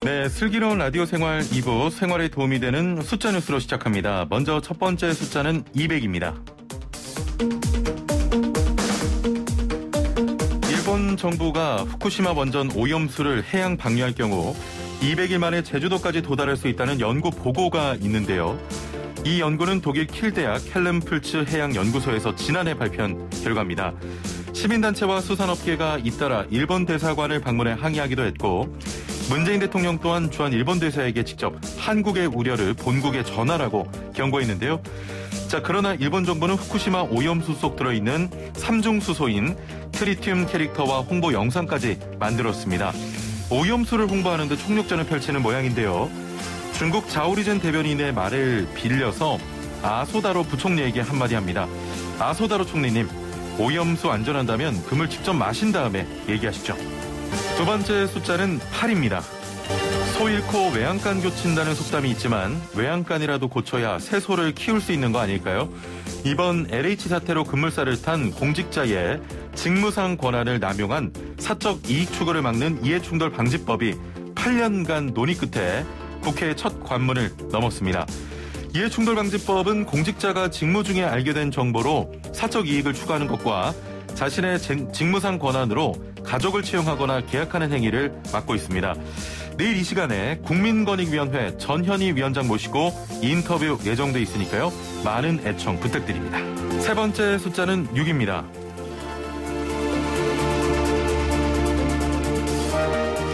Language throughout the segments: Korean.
네, 슬기로운 라디오 생활 2부 생활에 도움이 되는 숫자 뉴스로 시작합니다. 먼저 첫 번째 숫자는 200입니다. 일본 정부가 후쿠시마 원전 오염수를 해양 방류할 경우 200일 만에 제주도까지 도달할 수 있다는 연구 보고가 있는데요. 이 연구는 독일 킬대학 헬름풀츠 해양연구소에서 지난해 발표한 결과입니다. 시민단체와 수산업계가 잇따라 일본 대사관을 방문해 항의하기도 했고 문재인 대통령 또한 주한 일본 대사에게 직접 한국의 우려를 본국에 전하라고 경고했는데요. 자, 그러나 일본 정부는 후쿠시마 오염수 속 들어있는 3중 수소인 트리튬 캐릭터와 홍보 영상까지 만들었습니다. 오염수를 홍보하는 데 총력전을 펼치는 모양인데요. 중국 자오리젠 대변인의 말을 빌려서 아소다로 부총리에게 한마디 합니다. 아소다로 총리님, 오염수 안전한다면 금을 직접 마신 다음에 얘기하시죠. 두 번째 숫자는 8입니다. 소 잃고 외양간 고친다는 속담이 있지만 외양간이라도 고쳐야 새 소를 키울 수 있는 거 아닐까요? 이번 LH 사태로 급물살을 탄 공직자의 직무상 권한을 남용한 사적 이익 추구를 막는 이해충돌 방지법이 8년간 논의 끝에 국회 첫 관문을 넘었습니다. 이해충돌 방지법은 공직자가 직무 중에 알게 된 정보로 사적 이익을 추구하는 것과 자신의 직무상 권한으로 가족을 채용하거나 계약하는 행위를 막고 있습니다. 내일 이 시간에 국민권익위원회 전현희 위원장 모시고 인터뷰 예정돼 있으니까요. 많은 애청 부탁드립니다. 세 번째 숫자는 6입니다.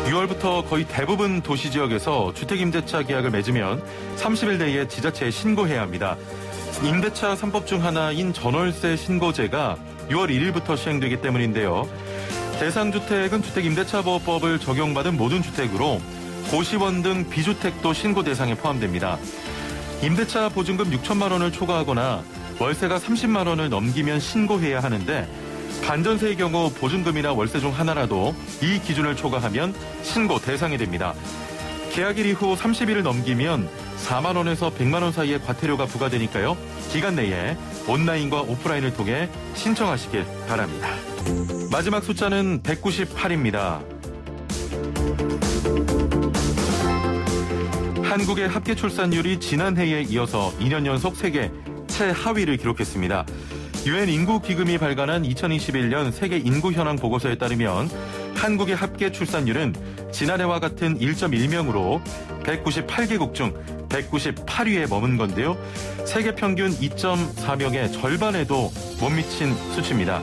6월부터 거의 대부분 도시지역에서 주택임대차 계약을 맺으면 30일 내에 지자체에 신고해야 합니다. 임대차 3법 중 하나인 전월세 신고제가 6월 1일부터 시행되기 때문인데요. 대상주택은 주택임대차보호법을 적용받은 모든 주택으로 고시원 등 비주택도 신고 대상에 포함됩니다. 임대차 보증금 6천만 원을 초과하거나 월세가 30만 원을 넘기면 신고해야 하는데 반전세의 경우 보증금이나 월세 중 하나라도 이 기준을 초과하면 신고 대상이 됩니다. 계약일 이후 30일을 넘기면 4만 원에서 100만 원 사이의 과태료가 부과되니까요. 기간 내에 온라인과 오프라인을 통해 신청하시길 바랍니다. 마지막 숫자는 198입니다. 한국의 합계 출산율이 지난해에 이어서 2년 연속 세계 최하위를 기록했습니다. 유엔 인구기금이 발간한 2021년 세계 인구 현황 보고서에 따르면 한국의 합계 출산율은 지난해와 같은 1.1명으로 198개국 중 198위에 머문 건데요. 세계 평균 2.4명의 절반에도 못 미친 수치입니다.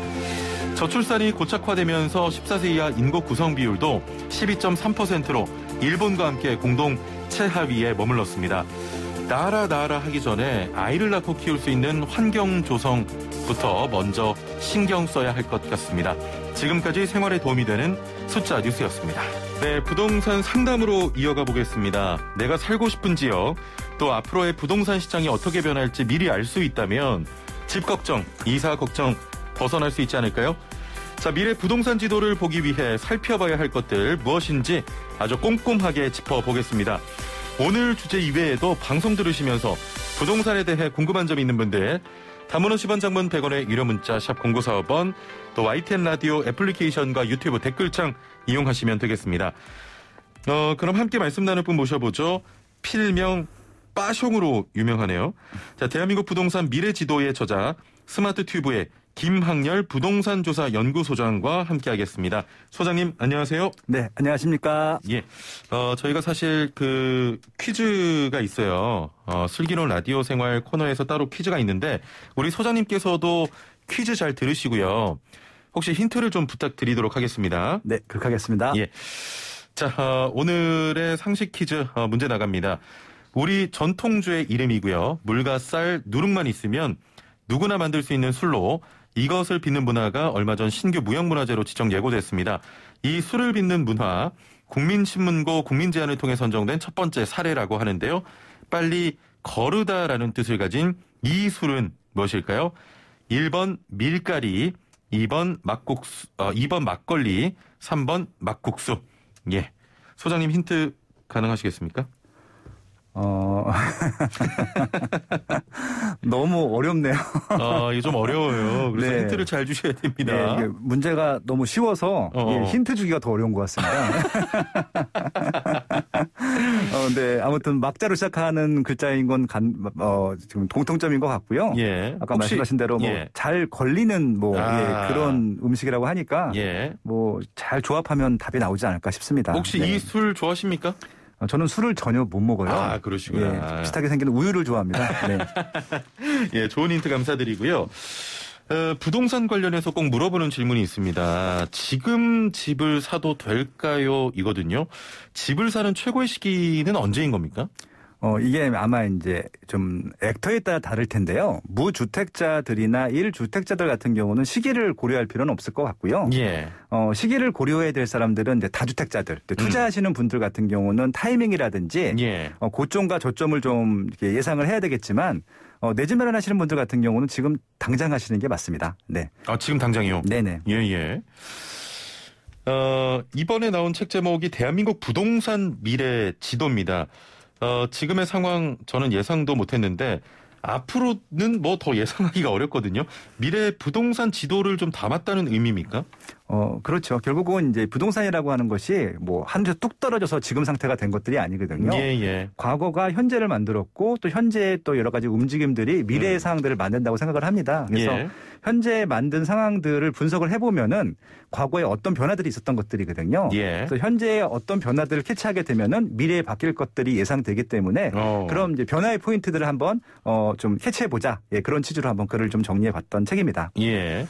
저출산이 고착화되면서 14세 이하 인구 구성 비율도 12.3%로 일본과 함께 공동 최하위에 머물렀습니다. 나아라 하기 전에 아이를 낳고 키울 수 있는 환경 조성부터 먼저 신경 써야 할 것 같습니다. 지금까지 생활에 도움이 되는 숫자 뉴스였습니다. 네, 부동산 상담으로 이어가 보겠습니다. 내가 살고 싶은 지역, 또 앞으로의 부동산 시장이 어떻게 변할지 미리 알 수 있다면 집 걱정, 이사 걱정 벗어날 수 있지 않을까요? 자, 미래 부동산 지도를 보기 위해 살펴봐야 할 것들 무엇인지 아주 꼼꼼하게 짚어보겠습니다. 오늘 주제 이외에도 방송 들으시면서 부동산에 대해 궁금한 점이 있는 분들 단문 50원 장문 100원의 유료 문자 샵 0945번 또 YTN 라디오 애플리케이션과 유튜브 댓글창 이용하시면 되겠습니다. 그럼 함께 말씀 나눌 분 모셔보죠. 필명 빠숑으로 유명하네요. 자, 대한민국 부동산 미래 지도의 저자 스마트 튜브의 김학렬 부동산 조사 연구소장과 함께하겠습니다. 소장님 안녕하세요. 네, 안녕하십니까. 예, 저희가 사실 그 퀴즈가 있어요. 슬기로운 라디오 생활 코너에서 따로 퀴즈가 있는데 우리 소장님께서도 퀴즈 잘 들으시고요. 혹시 힌트를 좀 부탁드리도록 하겠습니다. 네, 그렇게 하겠습니다. 예, 자, 오늘의 상식 퀴즈 문제 나갑니다. 우리 전통주의 이름이고요. 물과 쌀, 누룩만 있으면 누구나 만들 수 있는 술로 이것을 빚는 문화가 얼마 전 신규 무형문화재로 지정 예고됐습니다. 이 술을 빚는 문화, 국민신문고 국민제안을 통해 선정된 첫 번째 사례라고 하는데요. 빨리 거르다라는 뜻을 가진 이 술은 무엇일까요? 1번 밀가리, 2번 막국수, 2번 막걸리, 3번 막국수. 예, 소장님 힌트 가능하시겠습니까? 너무 어렵네요. 이게 좀 어려워요. 그래서 네. 힌트를 잘 주셔야 됩니다. 네, 이게 문제가 너무 쉬워서 힌트 주기가 더 어려운 것 같습니다. 네, 아무튼 막자로 시작하는 글자인 건 지금 공통점인 것 같고요. 예. 아까 혹시, 말씀하신 대로 뭐 예. 잘 걸리는 뭐 아. 그런 음식이라고 하니까 예. 뭐 잘 조합하면 답이 나오지 않을까 싶습니다. 혹시 네. 이 술 좋아하십니까? 저는 술을 전혀 못 먹어요. 아, 그러시구나. 예, 비슷하게 생긴 우유를 좋아합니다. 네. 예, 좋은 힌트 감사드리고요. 부동산 관련해서 꼭 물어보는 질문이 있습니다. 지금 집을 사도 될까요? 이거든요. 집을 사는 최고의 시기는 언제인 겁니까? 이게 아마 이제 좀 액터에 따라 다를 텐데요. 무주택자들이나 1주택자들 같은 경우는 시기를 고려할 필요는 없을 것 같고요. 예. 시기를 고려해야 될 사람들은 이제 다주택자들, 투자하시는 분들 같은 경우는 타이밍이라든지 예. 고점과 저점을 좀 이렇게 예상을 해야 되겠지만 내 집 마련하시는 분들 같은 경우는 지금 당장 하시는 게 맞습니다. 네. 아, 지금 당장이요? 네네. 예, 예. 이번에 나온 책 제목이 대한민국 부동산 미래 지도입니다. 지금의 상황 저는 예상도 못했는데 앞으로는 뭐 더 예상하기가 어렵거든요. 미래 부동산 지도를 좀 담았다는 의미입니까? 그렇죠. 결국은 이제 부동산이라고 하는 것이 뭐 하늘에서 뚝 떨어져서 지금 상태가 된 것들이 아니거든요. 예, 예. 과거가 현재를 만들었고 또 현재의 또 여러 가지 움직임들이 미래의 상황들을 만든다고 생각을 합니다. 그래서 예. 현재 만든 상황들을 분석을 해보면은 과거에 어떤 변화들이 있었던 것들이거든요. 예. 그래서 현재의 어떤 변화들을 캐치하게 되면은 미래에 바뀔 것들이 예상되기 때문에 그럼 이제 변화의 포인트들을 한번 좀 캐치해보자. 예, 그런 취지로 한번 글을 좀 정리해봤던 책입니다. 예.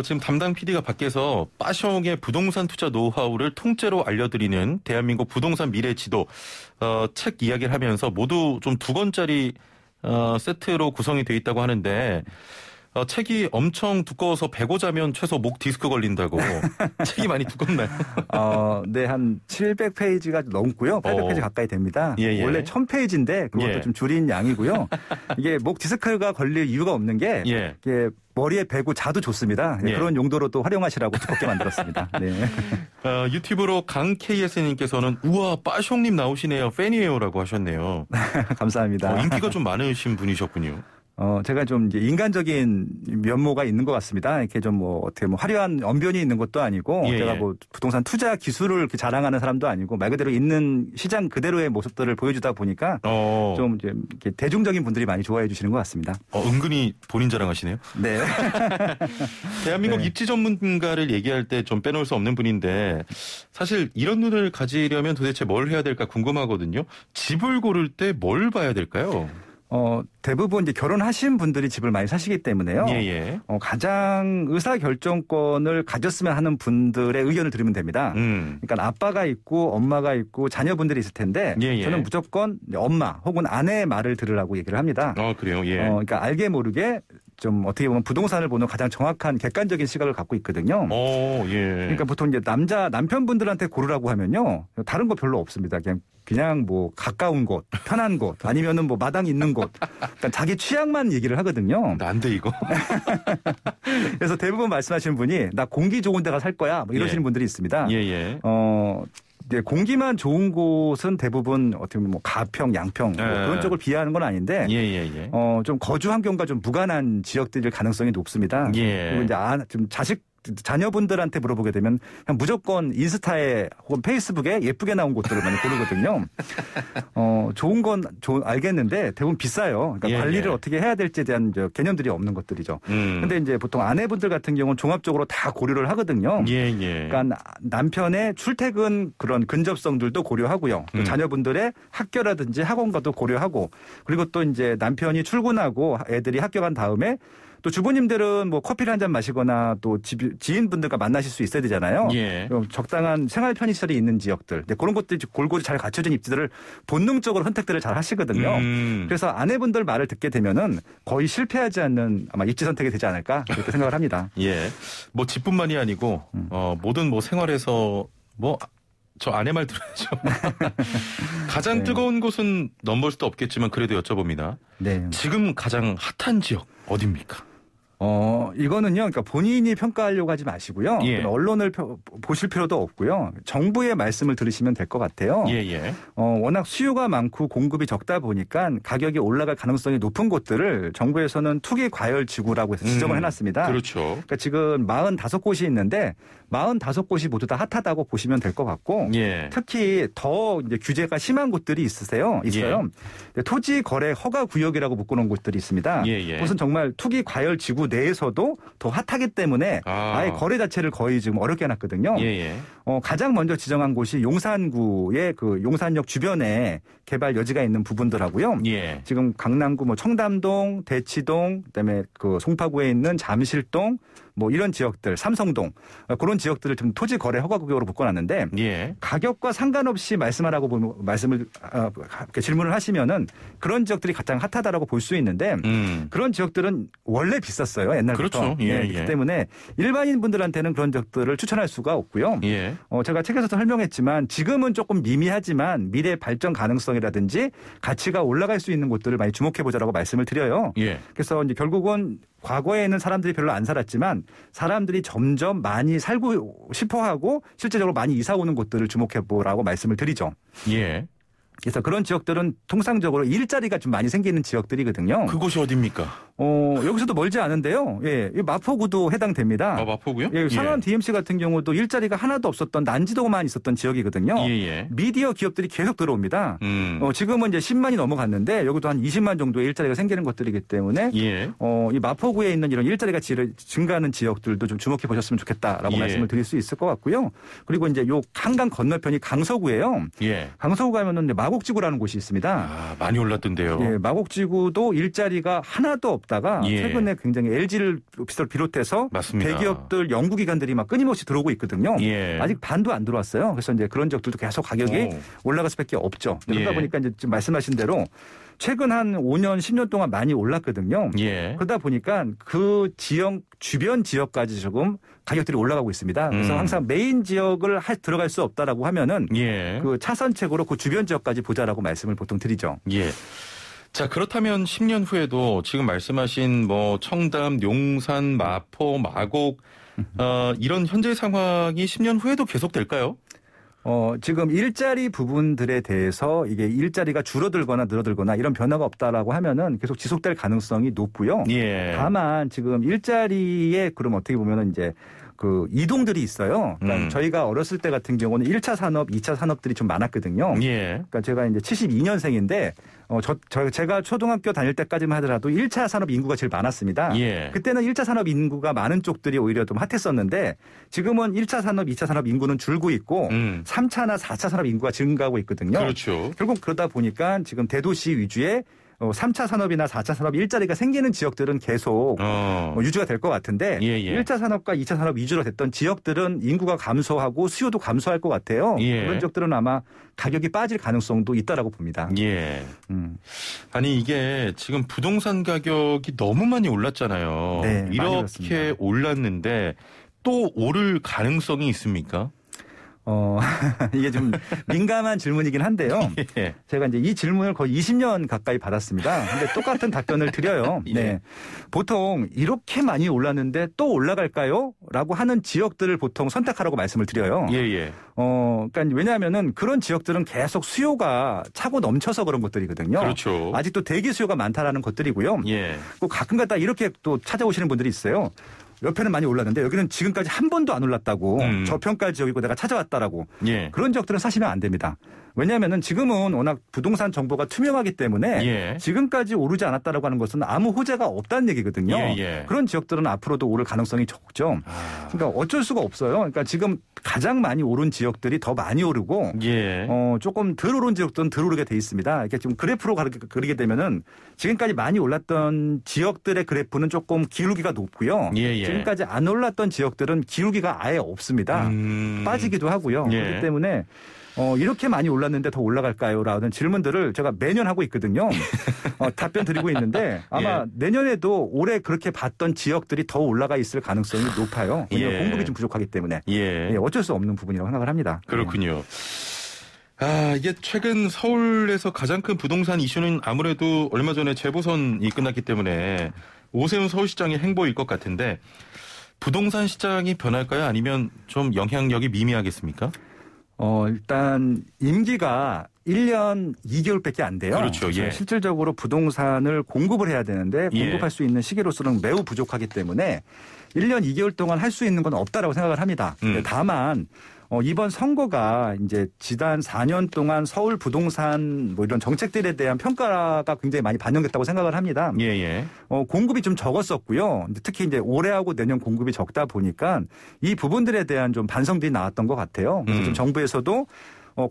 지금 담당 PD가 밖에서 빠숑의 부동산 투자 노하우를 통째로 알려드리는 대한민국 부동산 미래 지도 책 이야기를 하면서 모두 좀 2권짜리 세트로 구성이 되어 있다고 하는데 책이 엄청 두꺼워서 베고 자면 최소 목 디스크 걸린다고. 책이 많이 두껍나요? 네, 한 700페이지가 넘고요. 800페이지 가까이 됩니다. 예, 예. 원래 1000페이지인데 그것도 예. 좀 줄인 양이고요. 이게 목 디스크가 걸릴 이유가 없는 게 예. 이게 머리에 베고 자도 좋습니다. 예. 그런 용도로 또 활용하시라고 두껍게 만들었습니다. 네. 유튜브로 강 KS님께서는 우와 빠숑님 나오시네요. 팬이에요라고 하셨네요. 감사합니다. 인기가 좀 많으신 분이셨군요. 제가 좀 이제 인간적인 면모가 있는 것 같습니다. 이렇게 좀 뭐 어떻게 뭐 화려한 언변이 있는 것도 아니고 예, 제가 예. 뭐 부동산 투자 기술을 이렇게 자랑하는 사람도 아니고 말 그대로 있는 시장 그대로의 모습들을 보여주다 보니까 좀 이제 이렇게 대중적인 분들이 많이 좋아해 주시는 것 같습니다. 은근히 본인 자랑하시네요. 네. 대한민국 네. 입지 전문가를 얘기할 때 좀 빼놓을 수 없는 분인데 사실 이런 눈을 가지려면 도대체 뭘 해야 될까 궁금하거든요. 집을 고를 때 뭘 봐야 될까요? 대부분 이제 결혼하신 분들이 집을 많이 사시기 때문에요. 예, 예. 가장 의사결정권을 가졌으면 하는 분들의 의견을 들으면 됩니다. 그러니까 아빠가 있고 엄마가 있고 자녀분들이 있을 텐데 예, 예. 저는 무조건 엄마 혹은 아내의 말을 들으라고 얘기를 합니다. 그래요. 예. 그러니까 알게 모르게 좀 어떻게 보면 부동산을 보는 가장 정확한 객관적인 시각을 갖고 있거든요. 예. 그러니까 보통 이제 남편분들한테 고르라고 하면요. 다른 거 별로 없습니다. 그냥 뭐 가까운 곳, 편한 곳, 아니면은 뭐 마당 있는 곳. 그러니까 자기 취향만 얘기를 하거든요. 안 돼 이거. 그래서 대부분 말씀하시는 분이 나 공기 좋은 데가 살 거야. 뭐 이러시는 예. 분들이 있습니다. 예, 예. 이제 공기만 좋은 곳은 대부분 어떻게 보면 뭐 가평, 양평 뭐 그런 쪽을 비하하는 건 아닌데 예, 예, 예. 좀 거주 환경과 좀 무관한 지역들일 가능성이 높습니다. 예. 그리고 이제 좀 자녀분들한테 물어보게 되면 그냥 무조건 인스타에 혹은 페이스북에 예쁘게 나온 곳들을 많이 고르거든요. 좋은 건 알겠는데 대부분 비싸요. 그러니까 예, 관리를 예. 어떻게 어떻게 해야 될지에 대한 개념들이 없는 것들이죠. 근데 이제 보통 아내분들 같은 경우는 종합적으로 다 고려를 하거든요. 예, 예. 그러니까 남편의 출퇴근 그런 근접성들도 고려하고요. 또 자녀분들의 학교라든지 학원과도 고려하고 그리고 또 이제 남편이 출근하고 애들이 학교 간 다음에 또 주부님들은 뭐 커피를 한 잔 마시거나 또 지인분들과 만나실 수 있어야 되잖아요. 예. 그럼 적당한 생활 편의시설이 있는 지역들, 그런 것들이 골고루 잘 갖춰진 입지들을 본능적으로 선택들을 잘 하시거든요. 그래서 아내분들 말을 듣게 되면은 거의 실패하지 않는 아마 입지 선택이 되지 않을까 그렇게 생각을 합니다. 예. 뭐 집뿐만이 아니고 모든 뭐 생활에서 저 아내 말 들어야죠. 가장 네. 뜨거운 곳은 넘볼 수도 없겠지만 그래도 여쭤봅니다. 네. 지금 가장 핫한 지역 어디입니까? 이거는요, 그러니까 본인이 평가하려고 하지 마시고요. 예. 언론을 보실 필요도 없고요. 정부의 말씀을 들으시면 될 것 같아요. 예. 워낙 수요가 많고 공급이 적다 보니까 가격이 올라갈 가능성이 높은 곳들을 정부에서는 투기 과열 지구라고 해서 지정을 해놨습니다. 그렇죠. 그러니까 지금 45곳이 있는데 45곳이 모두 다 핫하다고 보시면 될 것 같고 예. 특히 더 이제 규제가 심한 곳들이 있어요. 토지 거래 허가 구역이라고 묶어놓은 곳들이 있습니다. 그것은 정말 투기 과열 지구 내에서도 더 핫하기 때문에 아예 거래 자체를 거의 지금 어렵게 해놨거든요. 가장 먼저 지정한 곳이 용산구의 그 용산역 주변에 개발 여지가 있는 부분들하고요. 지금 강남구 뭐 청담동, 대치동, 그다음에 그 송파구에 있는 잠실동 뭐 이런 지역들, 삼성동 그런 지역들을 좀 토지 거래 허가 구역으로 묶어놨는데 가격과 상관없이 말씀하라고 질문을 하시면은 그런 지역들이 가장 핫하다라고 볼 수 있는데 그런 지역들은 원래 비쌌어요 옛날부터. 그렇죠. 그렇기 때문에 일반인 분들한테는 그런 지역들을 추천할 수가 없고요. 제가 책에서도 설명했지만 지금은 조금 미미하지만 미래 발전 가능성이라든지 가치가 올라갈 수 있는 곳들을 많이 주목해 보자라고 말씀을 드려요. 그래서 이제 결국은 과거에는 사람들이 별로 안 살았지만 사람들이 점점 많이 살고 싶어하고 실제적으로 많이 이사 오는 곳들을 주목해 보라고 말씀을 드리죠. 그래서 그런 지역들은 통상적으로 일자리가 좀 많이 생기는 지역들이거든요. 그곳이 어디입니까? 여기서도 멀지 않은데요. 마포구도 해당됩니다. 마포구요? 상암 DMC 같은 경우도 일자리가 하나도 없었던 난지도만 있었던 지역이거든요. 미디어 기업들이 계속 들어옵니다. 지금은 이제 10만이 넘어갔는데 여기도 한 20만 정도의 일자리가 생기는 것들이기 때문에 이 마포구에 있는 이런 일자리가 증가하는 지역들도 좀 주목해 보셨으면 좋겠다라고 말씀을 드릴 수 있을 것 같고요. 그리고 이제 요 한강 건너편이 강서구예요. 강서구 가면은 마곡지구라는 곳이 있습니다. 많이 올랐던데요. 마곡지구도 일자리가 하나도 없다가 최근에 굉장히 LG를 비롯해서 맞습니다. 대기업들 연구기관들이 막 끊임없이 들어오고 있거든요. 아직 반도 안 들어왔어요. 그래서 이제 그런 지역들도 계속 가격이 올라갈 수밖에 없죠. 그러다 보니까 이제 지금 말씀하신 대로 최근 한 5년, 10년 동안 많이 올랐거든요. 그러다 보니까 그 지역 주변 지역까지 조금 가격들이 올라가고 있습니다. 그래서 항상 메인 지역을 들어갈 수 없다라고 하면은 그 차선책으로 그 주변 지역까지 보자라고 말씀을 보통 드리죠. 자, 그렇다면 10년 후에도 지금 말씀하신 뭐 청담, 용산, 마포, 마곡 이런 현재 상황이 10년 후에도 계속될까요? 지금 일자리 부분들에 대해서 이게 일자리가 줄어들거나 늘어들거나 이런 변화가 없다라고 하면은 계속 지속될 가능성이 높고요. 다만 지금 일자리에 그럼 어떻게 보면은 이제 그 이동들이 있어요. 그러니까 저희가 어렸을 때 같은 경우는 1차 산업, 2차 산업들이 좀 많았거든요. 그러니까 제가 이제 72년생인데 제가 초등학교 다닐 때까지만 하더라도 1차 산업 인구가 제일 많았습니다. 그때는 1차 산업 인구가 많은 쪽들이 오히려 좀 핫했었는데 지금은 1차 산업, 2차 산업 인구는 줄고 있고 3차나 4차 산업 인구가 증가하고 있거든요. 그렇죠. 결국 그러다 보니까 지금 대도시 위주의 3차 산업이나 4차 산업 일자리가 생기는 지역들은 계속 유지가 될 것 같은데 1차 산업과 2차 산업 위주로 됐던 지역들은 인구가 감소하고 수요도 감소할 것 같아요. 그런 지역들은 아마 가격이 빠질 가능성도 있다라고 봅니다. 아니 이게 지금 부동산 가격이 너무 많이 올랐잖아요. 이렇게 올랐는데 또 오를 가능성이 있습니까? 이게 좀 민감한 질문이긴 한데요. 제가 이제 이 질문을 거의 20년 가까이 받았습니다. 근데 똑같은 답변을 드려요. 보통 이렇게 많이 올랐는데 또 올라갈까요? 라고 하는 지역들을 보통 선택하라고 말씀을 드려요. 그러니까 왜냐하면은 그런 지역들은 계속 수요가 차고 넘쳐서 그런 것들이거든요. 그렇죠. 아직도 대기 수요가 많다라는 것들이고요. 가끔가다 이렇게 또 찾아오시는 분들이 있어요. 옆에는 많이 올랐는데 여기는 지금까지 한 번도 안 올랐다고 저평가 지역이고 내가 찾아왔다라고 그런 지역들은 사시면 안 됩니다. 왜냐하면은 지금은 워낙 부동산 정보가 투명하기 때문에 지금까지 오르지 않았다라고 하는 것은 아무 호재가 없다는 얘기거든요. 그런 지역들은 앞으로도 오를 가능성이 적죠. 그러니까 어쩔 수가 없어요. 그러니까 지금 가장 많이 오른 지역들이 더 많이 오르고 조금 덜 오른 지역들은 덜 오르게 돼 있습니다. 이렇게 좀 그래프로 그리게 되면은 지금까지 많이 올랐던 지역들의 그래프는 조금 기울기가 높고요. 지금까지 안 올랐던 지역들은 기울기가 아예 없습니다. 빠지기도 하고요. 그렇기 때문에 이렇게 많이 올랐는데 더 올라갈까요? 라는 질문들을 제가 매년 하고 있거든요. 답변 드리고 있는데 아마 내년에도 올해 그렇게 봤던 지역들이 더 올라가 있을 가능성이 높아요. 왜냐하면 공급이 좀 부족하기 때문에 어쩔 수 없는 부분이라고 생각을 합니다. 그렇군요. 이게 최근 서울에서 가장 큰 부동산 이슈는 아무래도 얼마 전에 재보선이 끝났기 때문에 오세훈 서울시장의 행보일 것 같은데 부동산 시장이 변할까요? 아니면 좀 영향력이 미미하겠습니까? 일단 임기가 1년 2개월밖에 안 돼요. 그렇죠. 예. 실질적으로 부동산을 공급을 해야 되는데 공급할 수 있는 시기로서는 매우 부족하기 때문에 1년 2개월 동안 할 수 있는 건 없다라고 생각을 합니다. 다만 이번 선거가 이제 지난 4년 동안 서울 부동산 뭐 이런 정책들에 대한 평가가 굉장히 많이 반영됐다고 생각을 합니다. 예. 공급이 좀 적었었고요. 특히 이제 올해하고 내년 공급이 적다 보니까 이 부분들에 대한 좀 반성들이 나왔던 것 같아요. 그래서 좀 정부에서도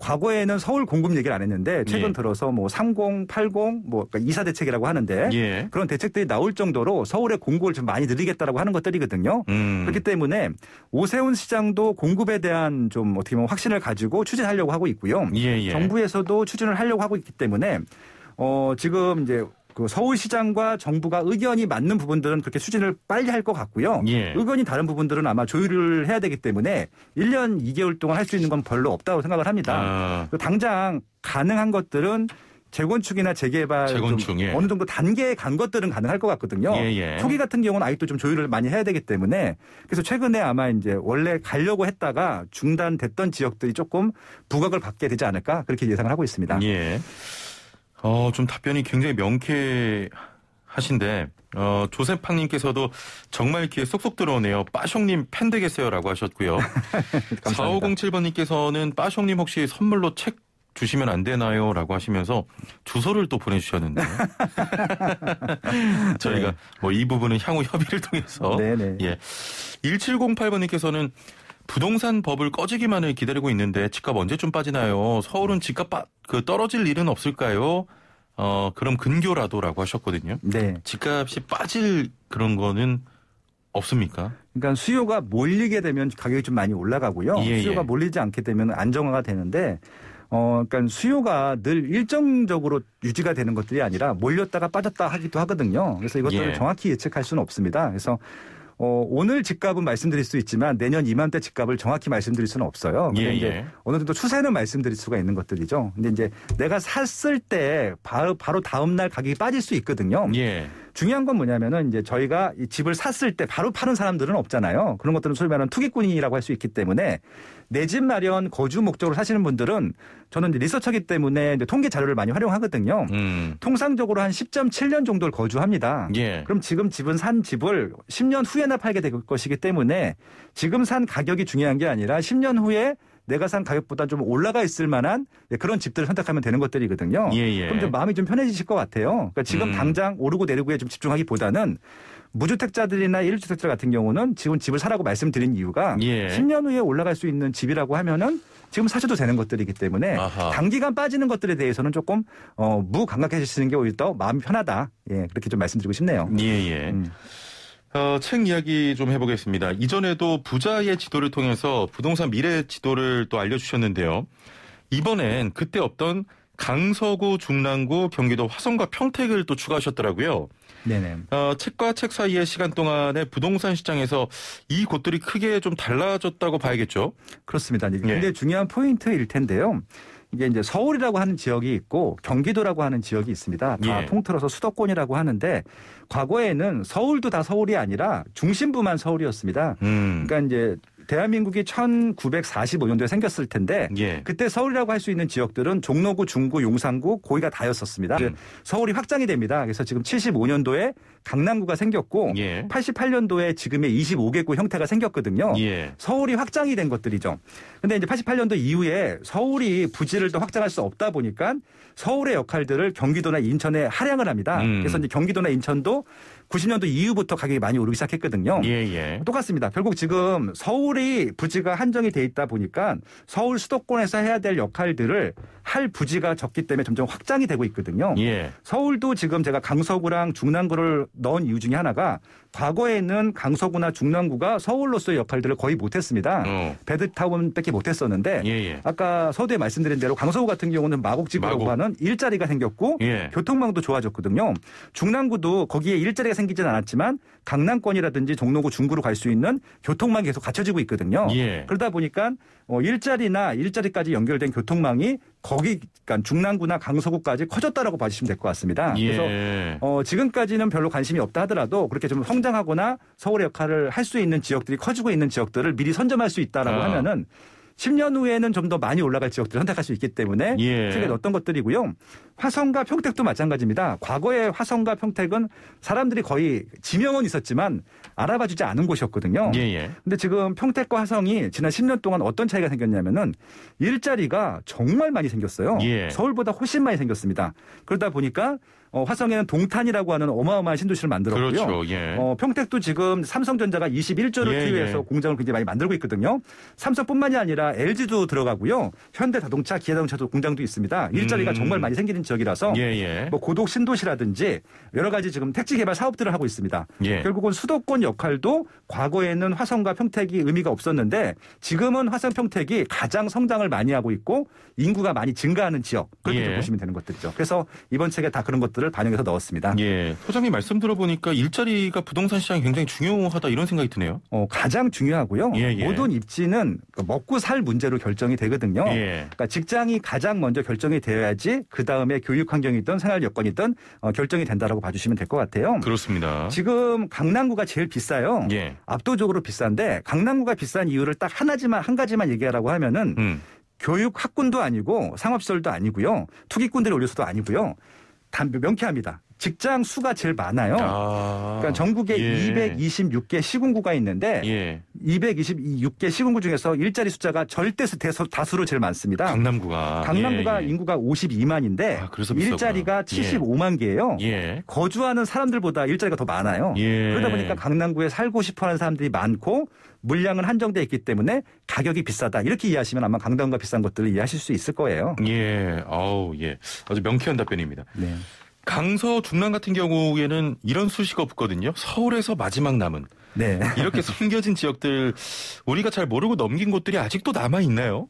과거에는 서울 공급 얘기를 안 했는데 최근 들어서 뭐 30, 80, 뭐 그러니까 2사 대책이라고 하는데 그런 대책들이 나올 정도로 서울의 공급을 좀 많이 늘리겠다라고 하는 것들이거든요. 그렇기 때문에 오세훈 시장도 공급에 대한 좀 어떻게 보면 확신을 가지고 추진하려고 하고 있고요. 정부에서도 추진을 하려고 하고 있기 때문에 지금 이제 그 서울시장과 정부가 의견이 맞는 부분들은 그렇게 추진을 빨리 할 것 같고요. 의견이 다른 부분들은 아마 조율을 해야 되기 때문에 1년 2개월 동안 할 수 있는 건 별로 없다고 생각을 합니다. 당장 가능한 것들은 재건축이나 재개발 어느 정도 단계에 간 것들은 가능할 것 같거든요. 초기 같은 경우는 아직도 좀 조율을 많이 해야 되기 때문에 그래서 최근에 아마 이제 원래 가려고 했다가 중단됐던 지역들이 조금 부각을 받게 되지 않을까 그렇게 예상을 하고 있습니다. 좀 답변이 굉장히 명쾌하신데, 조세팡님께서도 정말 귀에 쏙쏙 들어오네요. 빠숑님 팬 되겠어요라고 하셨고요. 4507번님께서는 빠숑님 혹시 선물로 책 주시면 안 되나요? 라고 하시면서 주소를 또 보내주셨는데. 저희가 뭐 이 부분은 향후 협의를 통해서. 1708번님께서는 부동산 법을 꺼지기만을 기다리고 있는데 집값 언제쯤 빠지나요? 서울은 집값 떨어질 일은 없을까요? 그럼 근교라도라고 하셨거든요. 집값이 빠질 그런 거는 없습니까? 그러니까 수요가 몰리게 되면 가격이 좀 많이 올라가고요. 수요가 몰리지 않게 되면 안정화가 되는데 그러니까 수요가 늘 일정적으로 유지가 되는 것들이 아니라 몰렸다가 빠졌다 하기도 하거든요. 그래서 이것들을 정확히 예측할 수는 없습니다. 그래서 오늘 집값은 말씀드릴 수 있지만 내년 이맘때 집값을 정확히 말씀드릴 수는 없어요. 근데 이제 어느 정도 추세는 말씀드릴 수가 있는 것들이죠. 근데 이제 내가 샀을 때 바로 다음 날 가격이 빠질 수 있거든요. 중요한 건 뭐냐면은 이제 저희가 이 집을 샀을 때 바로 파는 사람들은 없잖아요. 그런 것들은 소위 말하는 투기꾼이라고 할 수 있기 때문에 내 집 마련 거주 목적으로 사시는 분들은 저는 이제 리서처기 때문에 이제 통계 자료를 많이 활용하거든요. 통상적으로 한 10.7년 정도를 거주합니다. 그럼 지금 산 집을 10년 후에나 팔게 될 것이기 때문에 지금 산 가격이 중요한 게 아니라 10년 후에 내가 산 가격보다 좀 올라가 있을 만한 그런 집들을 선택하면 되는 것들이거든요. 그럼 좀 마음이 좀 편해지실 것 같아요. 그러니까 지금 당장 오르고 내리고에 좀 집중하기보다는 무주택자들이나 1주택자 같은 경우는 지금 집을 사라고 말씀드린 이유가 10년 후에 올라갈 수 있는 집이라고 하면은 지금 사셔도 되는 것들이기 때문에 단기간 빠지는 것들에 대해서는 조금 무감각해지시는 게 오히려 더 마음이 편하다. 그렇게 좀 말씀드리고 싶네요. 책 이야기 좀 해보겠습니다. 이전에도 부자의 지도를 통해서 부동산 미래 지도를 또 알려주셨는데요. 이번엔 그때 없던 강서구, 중랑구, 경기도 화성과 평택을 또 추가하셨더라고요. 책과 책 사이의 시간 동안에 부동산 시장에서 이 곳들이 크게 좀 달라졌다고 봐야겠죠? 그렇습니다. 굉장히 중요한 포인트일 텐데요. 이게 이제 서울이라고 하는 지역이 있고 경기도라고 하는 지역이 있습니다. 다 통틀어서 수도권이라고 하는데 과거에는 서울도 다 서울이 아니라 중심부만 서울이었습니다. 그러니까 이제 대한민국이 1945년도에 생겼을 텐데 그때 서울이라고 할 수 있는 지역들은 종로구, 중구, 용산구, 거기가 다였었습니다. 서울이 확장이 됩니다. 그래서 지금 75년도에 강남구가 생겼고 88년도에 지금의 25개구 형태가 생겼거든요. 서울이 확장이 된 것들이죠. 근데 이제 88년도 이후에 서울이 부지를 더 확장할 수 없다 보니까 서울의 역할들을 경기도나 인천에 할양을 합니다. 그래서 이제 경기도나 인천도 90년도 이후부터 가격이 많이 오르기 시작했거든요. 똑같습니다. 결국 지금 서울이 부지가 한정이 돼 있다 보니까 서울 수도권에서 해야 될 역할들을 할 부지가 적기 때문에 점점 확장이 되고 있거든요. 서울도 지금 제가 강서구랑 중랑구를 넣은 이유 중에 하나가 과거에는 강서구나 중랑구가 서울로서의 역할들을 거의 못했습니다. 베드타운밖에 못했었는데 아까 서두에 말씀드린 대로 강서구 같은 경우는 마곡지구라고 하는 일자리가 생겼고 교통망도 좋아졌거든요. 중랑구도 거기에 일자리가 생기진 않았지만 강남권이라든지 종로구, 중구로 갈 수 있는 교통망이 계속 갖춰지고 있거든요. 예. 그러다 보니까 일자리까지 연결된 교통망이 거기 그러니까 중랑구나 강서구까지 커졌다라고 봐주시면 될 것 같습니다. 예. 그래서 지금까지는 별로 관심이 없다 하더라도 그렇게 좀 성장하거나 서울의 역할을 할 수 있는 지역들이 커지고 있는 지역들을 미리 선점할 수 있다라고 하면은 10년 후에는 좀 더 많이 올라갈 지역들을 선택할 수 있기 때문에 책에 넣었던 것들이고요. 화성과 평택도 마찬가지입니다. 과거에 화성과 평택은 사람들이 거의 지명은 있었지만 알아봐주지 않은 곳이었거든요. 근데 지금 평택과 화성이 지난 10년 동안 어떤 차이가 생겼냐면은 일자리가 정말 많이 생겼어요. 서울보다 훨씬 많이 생겼습니다. 그러다 보니까 화성에는 동탄이라고 하는 어마어마한 신도시를 만들었고요. 그렇죠. 평택도 지금 삼성전자가 21조를 투입해서 공장을 굉장히 많이 만들고 있거든요. 삼성뿐만이 아니라 LG도 들어가고요. 현대자동차, 기아자동차도 공장도 있습니다. 일자리가 정말 많이 생기는 지역이라서 뭐 고독 신도시라든지 여러 가지 지금 택지 개발 사업들을 하고 있습니다. 결국은 수도권 역할도 과거에는 화성과 평택이 의미가 없었는데 지금은 화성, 평택이 가장 성장을 많이 하고 있고 인구가 많이 증가하는 지역 그렇게 좀 보시면 되는 것들이죠. 그래서 이번 책에 다 그런 것들을 반영해서 넣었습니다. 소장님 말씀 들어보니까 일자리가 부동산 시장이 굉장히 중요하다 이런 생각이 드네요. 가장 중요하고요. 모든 입지는 먹고 살 문제로 결정이 되거든요. 그러니까 직장이 가장 먼저 결정이 되어야지 그다음에 교육 환경이든 생활 여건이든 결정이 된다라고 봐주시면 될 것 같아요. 그렇습니다. 지금 강남구가 제일 비싸요. 압도적으로 비싼데 강남구가 비싼 이유를 딱 한 가지만 얘기하라고 하면은 교육 학군도 아니고 상업시설도 아니고요. 투기꾼들이 올려서도 아니고요. 명쾌합니다. 직장 수가 제일 많아요. 그러니까 전국에 226개 시군구가 있는데 226개 시군구 중에서 일자리 숫자가 절대 다수로 제일 많습니다. 강남구가 인구가 52만인데 일자리가 75만 개예요. 거주하는 사람들보다 일자리가 더 많아요. 그러다 보니까 강남구에 살고 싶어하는 사람들이 많고 물량은 한정돼 있기 때문에 가격이 비싸다. 이렇게 이해하시면 아마 강남구가 비싼 것들을 이해하실 수 있을 거예요. 아주 명쾌한 답변입니다. 강서 중랑 같은 경우에는 이런 수식어 없거든요. 서울에서 마지막 남은. 이렇게 숨겨진 지역들 우리가 잘 모르고 넘긴 곳들이 아직도 남아 있나요?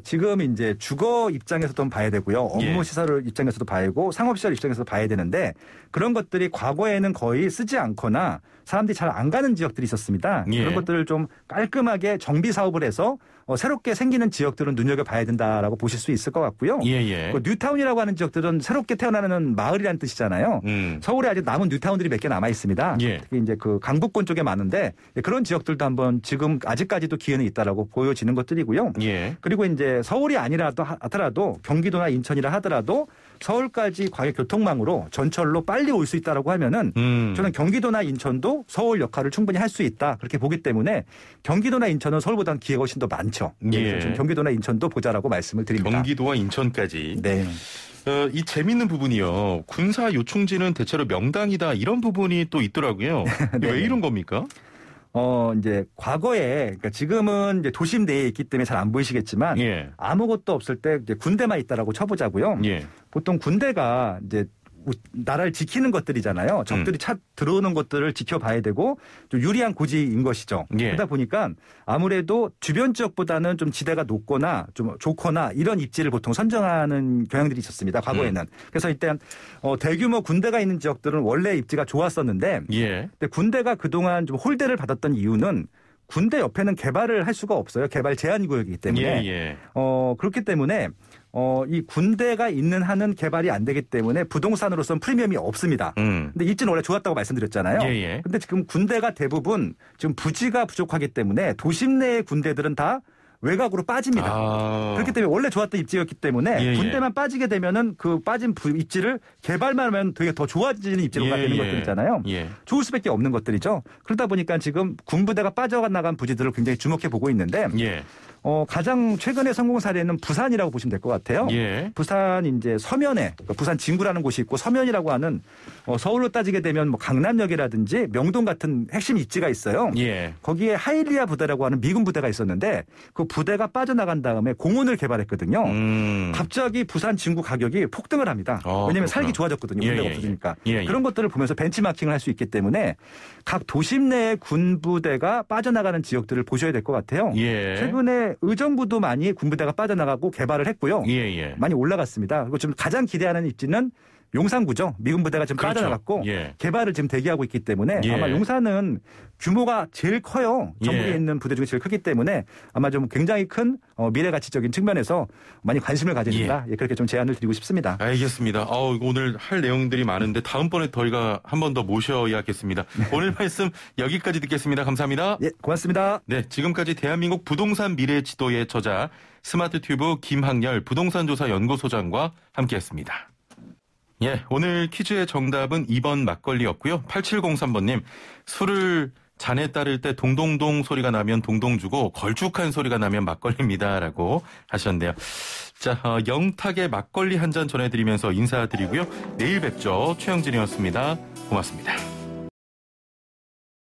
지금 이제 주거 입장에서도 봐야 되고요. 업무 시설 입장에서도 봐야 되고 상업시설 입장에서도 봐야 되는데 그런 것들이 과거에는 거의 쓰지 않거나 사람들이 잘 안 가는 지역들이 있었습니다. 그런 것들을 좀 깔끔하게 정비 사업을 해서 새롭게 생기는 지역들은 눈여겨봐야 된다라고 보실 수 있을 것 같고요. 그 뉴타운이라고 하는 지역들은 새롭게 태어나는 마을이라는 뜻이잖아요. 서울에 아직 남은 뉴타운들이 몇 개 남아 있습니다. 특히 이제 그 강북권 쪽에 많은데 그런 지역들도 한번 지금 아직까지도 기회는 있다라고 보여지는 것들이고요. 그리고 이제 서울이 아니라도 하더라도 경기도나 인천이라 하더라도 서울까지 광역 교통망으로 전철로 빨리 올 수 있다라고 하면은 저는 경기도나 인천도 서울 역할을 충분히 할 수 있다 그렇게 보기 때문에 경기도나 인천은 서울보다는 기회가 훨씬 더 많죠. 그래서 경기도나 인천도 보자라고 말씀을 드립니다. 경기도와 인천까지. 이 재밌는 부분이요. 군사 요충지는 대체로 명당이다 이런 부분이 또 있더라고요. 왜 이런 겁니까? 이제 과거에, 그러니까 지금은 이제 도심 내에 있기 때문에 잘 안 보이시겠지만 아무것도 없을 때 이제 군대만 있다라고 쳐보자고요. 보통 군대가 이제 나라를 지키는 것들이잖아요. 적들이 들어오는 것들을 지켜봐야 되고 좀 유리한 고지인 것이죠. 그러다 보니까 아무래도 주변 지역보다는 좀 지대가 높거나 좀 좋거나 이런 입지를 보통 선정하는 경향들이 있었습니다. 과거에는. 그래서 일단 대규모 군대가 있는 지역들은 원래 입지가 좋았었는데 근데 군대가 그동안 좀 홀대를 받았던 이유는 군대 옆에는 개발을 할 수가 없어요. 개발 제한 구역이기 때문에. 그렇기 때문에 이 군대가 있는 한은 개발이 안 되기 때문에 부동산으로서는 프리미엄이 없습니다. 근데 입지는 원래 좋았다고 말씀드렸잖아요. 근데 지금 군대가 대부분 지금 부지가 부족하기 때문에 도심 내의 군대들은 다 외곽으로 빠집니다. 그렇기 때문에 원래 좋았던 입지였기 때문에 군대만 빠지게 되면은 그 빠진 입지를 개발만 하면 되게 더 좋아지는 입지로 되는 것들이잖아요. 좋을 수밖에 없는 것들이죠. 그러다 보니까 지금 군부대가 빠져나간 부지들을 굉장히 주목해 보고 있는데 가장 최근의 성공 사례는 부산이라고 보시면 될 것 같아요. 부산 이제 서면에 그러니까 부산 진구라는 곳이 있고 서면이라고 하는 서울로 따지게 되면 뭐 강남역이라든지 명동 같은 핵심 입지가 있어요. 거기에 하일리아 부대라고 하는 미군 부대가 있었는데 그 부대가 빠져나간 다음에 공원을 개발했거든요. 갑자기 부산 진구 가격이 폭등을 합니다. 왜냐하면 살기 좋아졌거든요. 군대가 없어지니까. 그런 것들을 보면서 벤치마킹을 할 수 있기 때문에 각 도심 내의 군부대가 빠져나가는 지역들을 보셔야 될 것 같아요. 최근에 의정부도 많이 군부대가 빠져나가고 개발을 했고요. 많이 올라갔습니다. 그리고 지금 가장 기대하는 입지는 용산구죠. 미군 부대가 지금 그렇죠. 빠져나갔고 예. 개발을 지금 대기하고 있기 때문에 예. 아마 용산은 규모가 제일 커요. 전국에 예. 있는 부대 중에 제일 크기 때문에 아마 좀 굉장히 큰 미래 가치적인 측면에서 많이 관심을 가지신다. 예. 그렇게 좀 제안을 드리고 싶습니다. 알겠습니다. 오늘 할 내용들이 많은데 다음번에 저희가 한 번 더 모셔야겠습니다. 오늘 말씀 여기까지 듣겠습니다. 감사합니다. 예, 고맙습니다. 네, 지금까지 대한민국 부동산 미래 지도의 저자 스마트 튜브 김학열 부동산조사 연구소장과 함께했습니다. 예, 오늘 퀴즈의 정답은 2번 막걸리였고요. 8703번님, 술을 잔에 따를 때 동동동 소리가 나면 동동 주고 걸쭉한 소리가 나면 막걸리입니다라고 하셨는데요. 자, 영탁의 막걸리 한 잔 전해드리면서 인사드리고요. 내일 뵙죠. 최영진이었습니다. 고맙습니다.